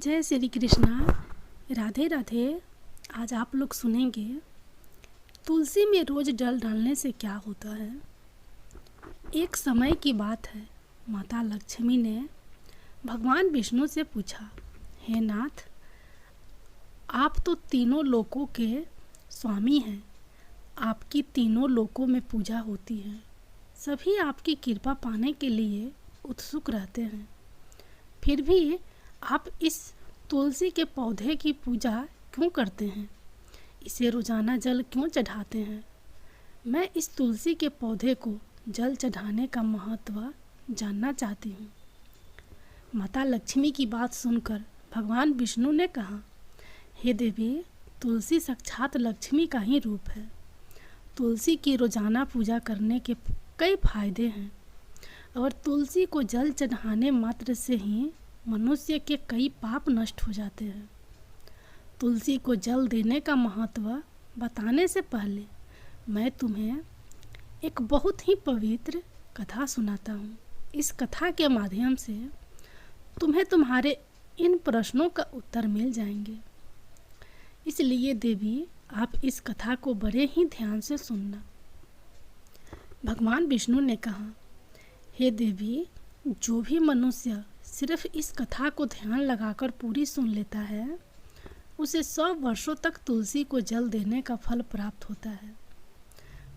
जय श्री कृष्णा। राधे राधे। आज आप लोग सुनेंगे तुलसी में रोज जल डालने से क्या होता है। एक समय की बात है, माता लक्ष्मी ने भगवान विष्णु से पूछा, हे नाथ, आप तो तीनों लोकों के स्वामी हैं, आपकी तीनों लोकों में पूजा होती है, सभी आपकी कृपा पाने के लिए उत्सुक रहते हैं, फिर भी आप इस तुलसी के पौधे की पूजा क्यों करते हैं, इसे रोजाना जल क्यों चढ़ाते हैं। मैं इस तुलसी के पौधे को जल चढ़ाने का महत्व जानना चाहती हूँ। माता लक्ष्मी की बात सुनकर भगवान विष्णु ने कहा, हे देवी, तुलसी साक्षात लक्ष्मी का ही रूप है। तुलसी की रोजाना पूजा करने के कई फायदे हैं और तुलसी को जल चढ़ाने मात्र से ही मनुष्य के कई पाप नष्ट हो जाते हैं। तुलसी को जल देने का महत्व बताने से पहले मैं तुम्हें एक बहुत ही पवित्र कथा सुनाता हूँ। इस कथा के माध्यम से तुम्हें तुम्हारे इन प्रश्नों का उत्तर मिल जाएंगे। इसलिए देवी, आप इस कथा को बड़े ही ध्यान से सुनना। भगवान विष्णु ने कहा, हे देवी, जो भी मनुष्य सिर्फ इस कथा को ध्यान लगाकर पूरी सुन लेता है, उसे 100 वर्षों तक तुलसी को जल देने का फल प्राप्त होता है।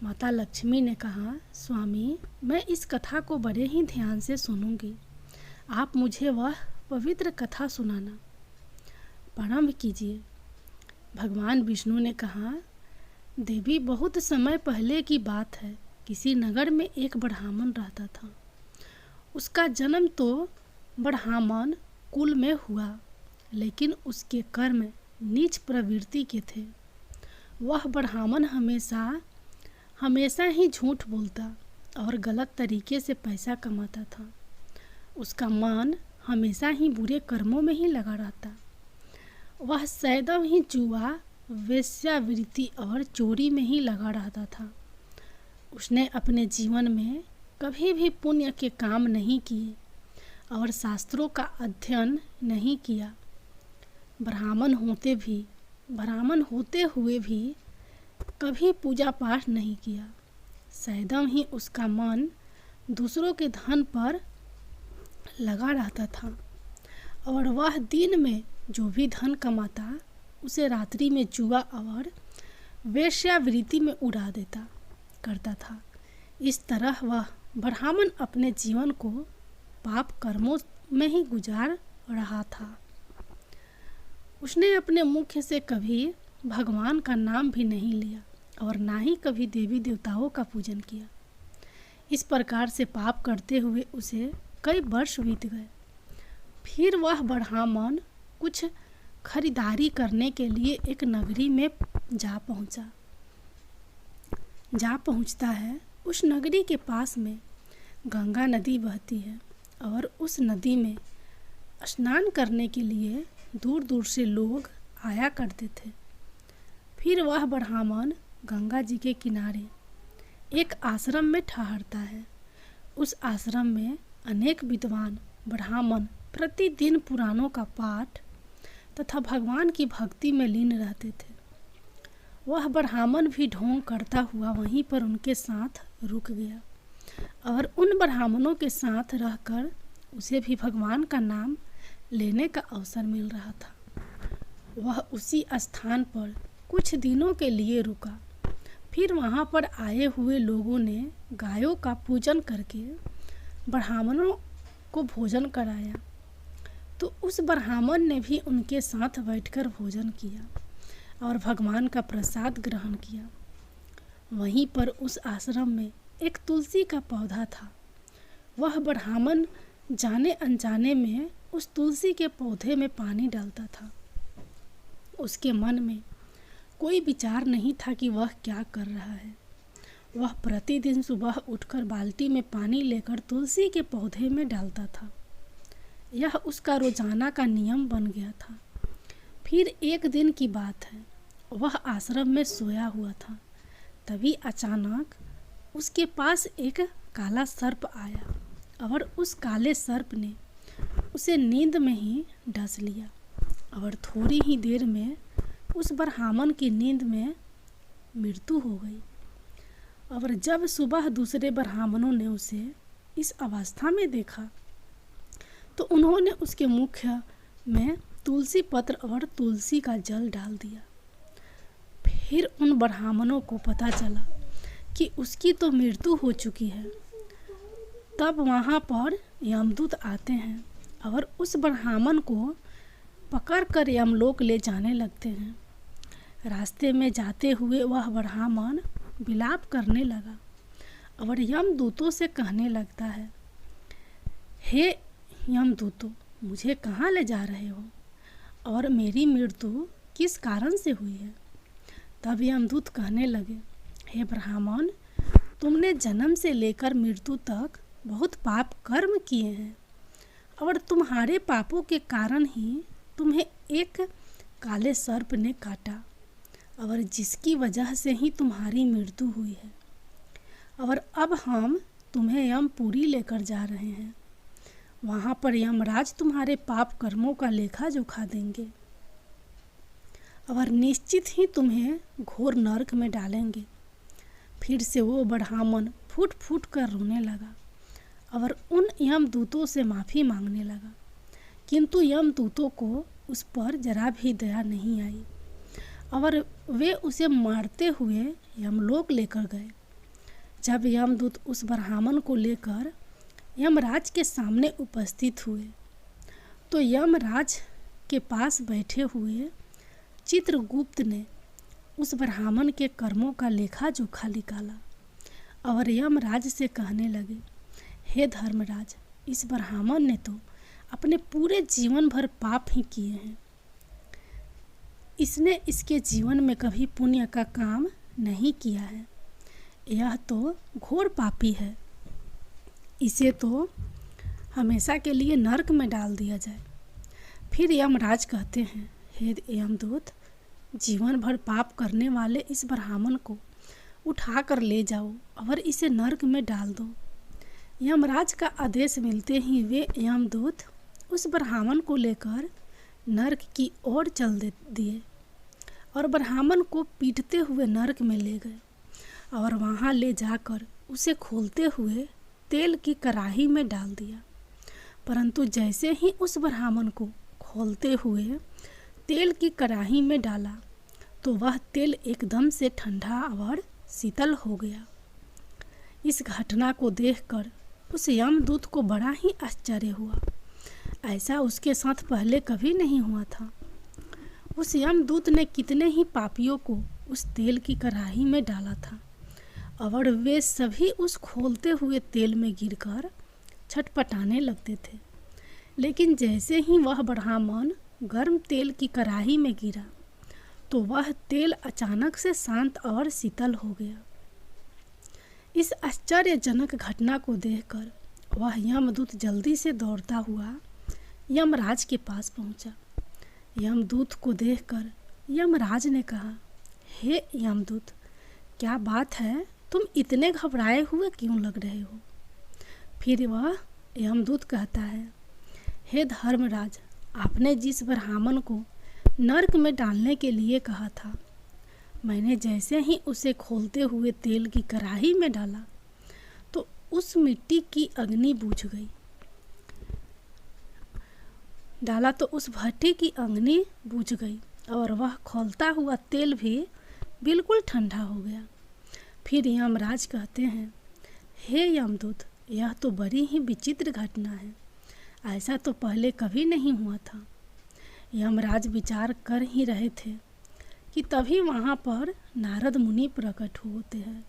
माता लक्ष्मी ने कहा, स्वामी, मैं इस कथा को बड़े ही ध्यान से सुनूंगी। आप मुझे वह पवित्र कथा सुनाना। प्रारंभ कीजिए। भगवान विष्णु ने कहा, देवी, बहुत समय पहले की बात है। किसी नगर में एक ब्राह्मण रहता था। उसका जन्म तो ब्राह्मण कुल में हुआ, लेकिन उसके कर्म नीच प्रवृत्ति के थे। वह ब्राह्मण हमेशा ही झूठ बोलता और गलत तरीके से पैसा कमाता था। उसका मन हमेशा ही बुरे कर्मों में ही लगा रहता। वह सदैव ही जुआ, वेश्यावृत्ति और चोरी में ही लगा रहता था। उसने अपने जीवन में कभी भी पुण्य के काम नहीं किए और शास्त्रों का अध्ययन नहीं किया। ब्राह्मण होते हुए भी कभी पूजा पाठ नहीं किया। सदैव ही उसका मन दूसरों के धन पर लगा रहता था और वह दिन में जो भी धन कमाता उसे रात्रि में जुआ और वेश्यावृत्ति में उड़ा देता करता था। इस तरह वह ब्राह्मण अपने जीवन को पाप कर्मों में ही गुजार रहा था। उसने अपने मुख से कभी भगवान का नाम भी नहीं लिया और ना ही कभी देवी देवताओं का पूजन किया। इस प्रकार से पाप करते हुए उसे कई वर्ष बीत गए। फिर वह ब्राह्मण कुछ खरीदारी करने के लिए एक नगरी में जा पहुंचता है। उस नगरी के पास में गंगा नदी बहती है और उस नदी में स्नान करने के लिए दूर दूर से लोग आया करते थे। फिर वह ब्राह्मण गंगा जी के किनारे एक आश्रम में ठहरता है। उस आश्रम में अनेक विद्वान ब्राह्मण प्रतिदिन पुराणों का पाठ तथा भगवान की भक्ति में लीन रहते थे। वह ब्राह्मण भी ढोंग करता हुआ वहीं पर उनके साथ रुक गया और उन ब्राह्मणों के साथ रहकर उसे भी भगवान का नाम लेने का अवसर मिल रहा था। वह उसी स्थान पर कुछ दिनों के लिए रुका। फिर वहाँ पर आए हुए लोगों ने गायों का पूजन करके ब्राह्मणों को भोजन कराया, तो उस ब्राह्मण ने भी उनके साथ बैठकर भोजन किया और भगवान का प्रसाद ग्रहण किया। वहीं पर उस आश्रम में एक तुलसी का पौधा था। वह ब्राह्मण जाने अनजाने में उस तुलसी के पौधे में पानी डालता था। उसके मन में कोई विचार नहीं था कि वह क्या कर रहा है। वह प्रतिदिन सुबह उठकर बाल्टी में पानी लेकर तुलसी के पौधे में डालता था। यह उसका रोजाना का नियम बन गया था। फिर एक दिन की बात है, वह आश्रम में सोया हुआ था। तभी अचानक उसके पास एक काला सर्प आया और उस काले सर्प ने उसे नींद में ही डस लिया। और थोड़ी ही देर में उस ब्राह्मण की नींद में मृत्यु हो गई। और जब सुबह दूसरे ब्राह्मणों ने उसे इस अवस्था में देखा तो उन्होंने उसके मुख में तुलसी पत्र और तुलसी का जल डाल दिया। फिर उन ब्राह्मणों को पता चला कि उसकी तो मृत्यु हो चुकी है। तब वहाँ पर यमदूत आते हैं और उस ब्राह्मण को पकड़कर यमलोक ले जाने लगते हैं। रास्ते में जाते हुए वह ब्राह्मण विलाप करने लगा और यमदूतों से कहने लगता है, हे यमदूतों, मुझे कहाँ ले जा रहे हो और मेरी मृत्यु किस कारण से हुई है? तब यमदूत कहने लगे, हे ब्राह्मण, तुमने जन्म से लेकर मृत्यु तक बहुत पाप कर्म किए हैं और तुम्हारे पापों के कारण ही तुम्हें एक काले सर्प ने काटा और जिसकी वजह से ही तुम्हारी मृत्यु हुई है। और अब हम तुम्हें यमपुरी लेकर जा रहे हैं। वहाँ पर यमराज तुम्हारे पाप कर्मों का लेखा जोखा देंगे और निश्चित ही तुम्हें घोर नरक में डालेंगे। फिर से वो ब्राह्मण फूट फूट कर रोने लगा और उन यमदूतों से माफ़ी मांगने लगा, किंतु यमदूतों को उस पर जरा भी दया नहीं आई और वे उसे मारते हुए यमलोक लेकर गए। जब यमदूत उस ब्राह्मण को लेकर यमराज के सामने उपस्थित हुए तो यमराज के पास बैठे हुए चित्रगुप्त ने उस ब्राह्मण के कर्मों का लेखा जोखा निकाला और यमराज से कहने लगे, हे धर्मराज, इस ब्राह्मण ने तो अपने पूरे जीवन भर पाप ही किए हैं। इसने इसके जीवन में कभी पुण्य का काम नहीं किया है। यह तो घोर पापी है। इसे तो हमेशा के लिए नरक में डाल दिया जाए। फिर यमराज कहते हैं, हे यमदूत, जीवन भर पाप करने वाले इस ब्राह्मण को उठा कर ले जाओ और इसे नरक में डाल दो। यमराज का आदेश मिलते ही वे यमदूत उस ब्राह्मण को लेकर नरक की ओर चल दिए और ब्राह्मण को पीटते हुए नरक में ले गए और वहाँ ले जाकर उसे खोलते हुए तेल की कढ़ाई में डाल दिया। परंतु जैसे ही उस ब्राह्मण को खोलते हुए तेल की कढ़ाई में डाला तो वह तेल एकदम से ठंडा और शीतल हो गया। इस घटना को देखकर उस यमदूत को बड़ा ही आश्चर्य हुआ। ऐसा उसके साथ पहले कभी नहीं हुआ था। उस यमदूत ने कितने ही पापियों को उस तेल की कढ़ाई में डाला था और वे सभी उस खोलते हुए तेल में गिरकर छटपटाने लगते थे। लेकिन जैसे ही वह ब्राह्मण गर्म तेल की कढ़ाई में गिरा तो वह तेल अचानक से शांत और शीतल हो गया। इस आश्चर्यजनक घटना को देखकर वह यमदूत जल्दी से दौड़ता हुआ यमराज के पास पहुंचा। यमदूत को देखकर यमराज ने कहा, हे यमदूत, क्या बात है, तुम इतने घबराए हुए क्यों लग रहे हो? फिर वह यमदूत कहता है, हे धर्मराज, आपने जिस ब्राह्मण को नरक में डालने के लिए कहा था, मैंने जैसे ही उसे खोलते हुए तेल की कढ़ाई में डाला तो उस मिट्टी की अग्नि बुझ गई। तो उस भट्टी की अग्नि बुझ गई और वह खोलता हुआ तेल भी बिल्कुल ठंडा हो गया। फिर यमराज कहते हैं, हे यमदूत, यह तो बड़ी ही विचित्र घटना है। ऐसा तो पहले कभी नहीं हुआ था। यमराज विचार कर ही रहे थे कि तभी वहाँ पर नारद मुनि प्रकट होते हैं।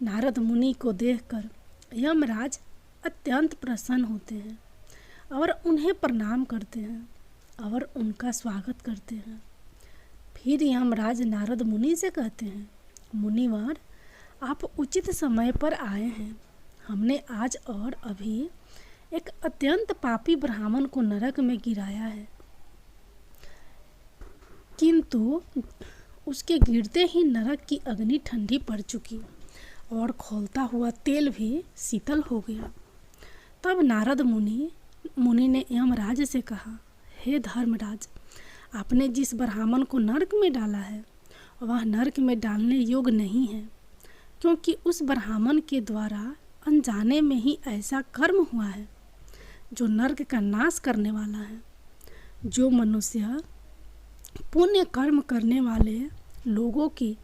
नारद मुनि को देखकर यमराज अत्यंत प्रसन्न होते हैं और उन्हें प्रणाम करते हैं और उनका स्वागत करते हैं। फिर यमराज नारद मुनि से कहते हैं, मुनिवर, आप उचित समय पर आए हैं। हमने आज और अभी एक अत्यंत पापी ब्राह्मण को नरक में गिराया है, किंतु उसके गिरते ही नरक की अग्नि ठंडी पड़ चुकी और खौलता हुआ तेल भी शीतल हो गया। तब नारद मुनि ने यमराज से कहा, हे धर्मराज, आपने जिस ब्राह्मण को नरक में डाला है वह नरक में डालने योग्य नहीं है, क्योंकि उस ब्राह्मण के द्वारा अनजाने में ही ऐसा कर्म हुआ है जो नरक का नाश करने वाला है। जो मनुष्य पुण्य कर्म करने वाले लोगों की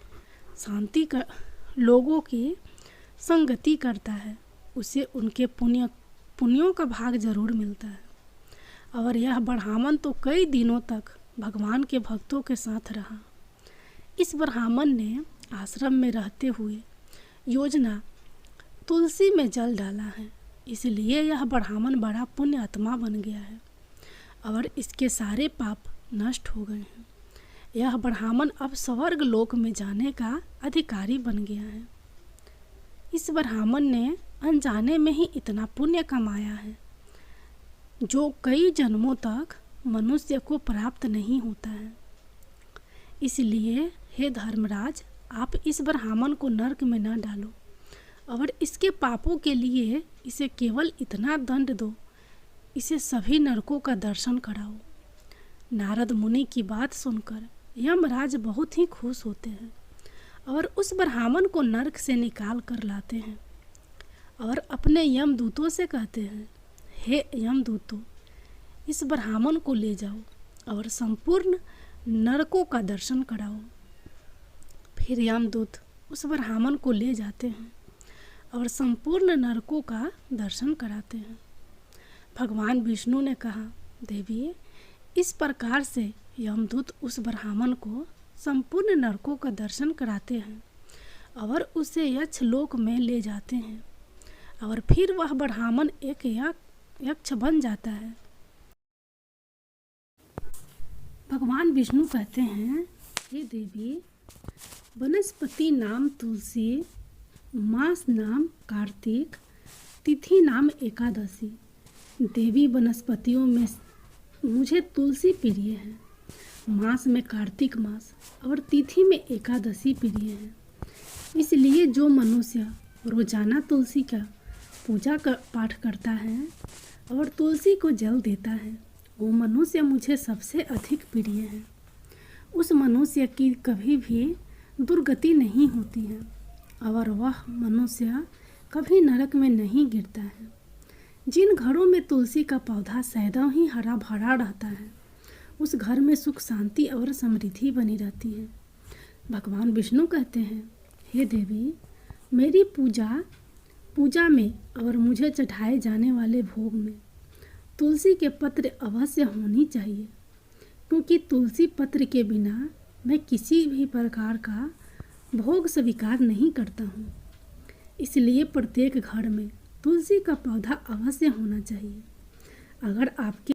संगति करता है उसे उनके पुण्यों का भाग जरूर मिलता है। और यह ब्राह्मण तो कई दिनों तक भगवान के भक्तों के साथ रहा। इस ब्राह्मण ने आश्रम में रहते हुए योजना तुलसी में जल डाला है, इसलिए यह ब्राह्मण बड़ा पुण्य आत्मा बन गया है और इसके सारे पाप नष्ट हो गए हैं। यह ब्राह्मण अब स्वर्ग लोक में जाने का अधिकारी बन गया है। इस ब्राह्मण ने अनजाने में ही इतना पुण्य कमाया है जो कई जन्मों तक मनुष्य को प्राप्त नहीं होता है। इसलिए हे धर्मराज, आप इस ब्राह्मण को नरक में न डालो और इसके पापों के लिए इसे केवल इतना दंड दो, इसे सभी नरकों का दर्शन कराओ। नारद मुनि की बात सुनकर यमराज बहुत ही खुश होते हैं और उस ब्राह्मण को नरक से निकाल कर लाते हैं और अपने यमदूतों से कहते हैं, हे यमदूतों, इस ब्राह्मण को ले जाओ और संपूर्ण नरकों का दर्शन कराओ। फिर यमदूत उस ब्राह्मण को ले जाते हैं और संपूर्ण नरकों का दर्शन कराते हैं। भगवान विष्णु ने कहा, देवी, इस प्रकार से यमदूत उस ब्राह्मण को संपूर्ण नरकों का दर्शन कराते हैं और उसे यक्ष लोक में ले जाते हैं और फिर वह ब्राह्मण एक यक्ष बन जाता है। भगवान विष्णु कहते हैं, हे देवी, वनस्पति नाम तुलसी, मास नाम कार्तिक, तिथि नाम एकादशी। देवी, वनस्पतियों में मुझे तुलसी प्रिय है, मास में कार्तिक मास और तिथि में एकादशी प्रिय है। इसलिए जो मनुष्य रोजाना तुलसी का पूजा का पाठ करता है और तुलसी को जल देता है, वो मनुष्य मुझे सबसे अधिक प्रिय है। उस मनुष्य की कभी भी दुर्गति नहीं होती है और वह मनुष्य कभी नरक में नहीं गिरता है। जिन घरों में तुलसी का पौधा सदैव ही हरा भरा रहता है, उस घर में सुख शांति और समृद्धि बनी रहती है। भगवान विष्णु कहते हैं, हे देवी, मेरी पूजा में और मुझे चढ़ाए जाने वाले भोग में तुलसी के पत्र अवश्य होनी चाहिए, क्योंकि तुलसी पत्र के बिना मैं किसी भी प्रकार का भोग स्वीकार नहीं करता हूँ। इसलिए प्रत्येक घर में तुलसी का पौधा अवश्य होना चाहिए। अगर आपके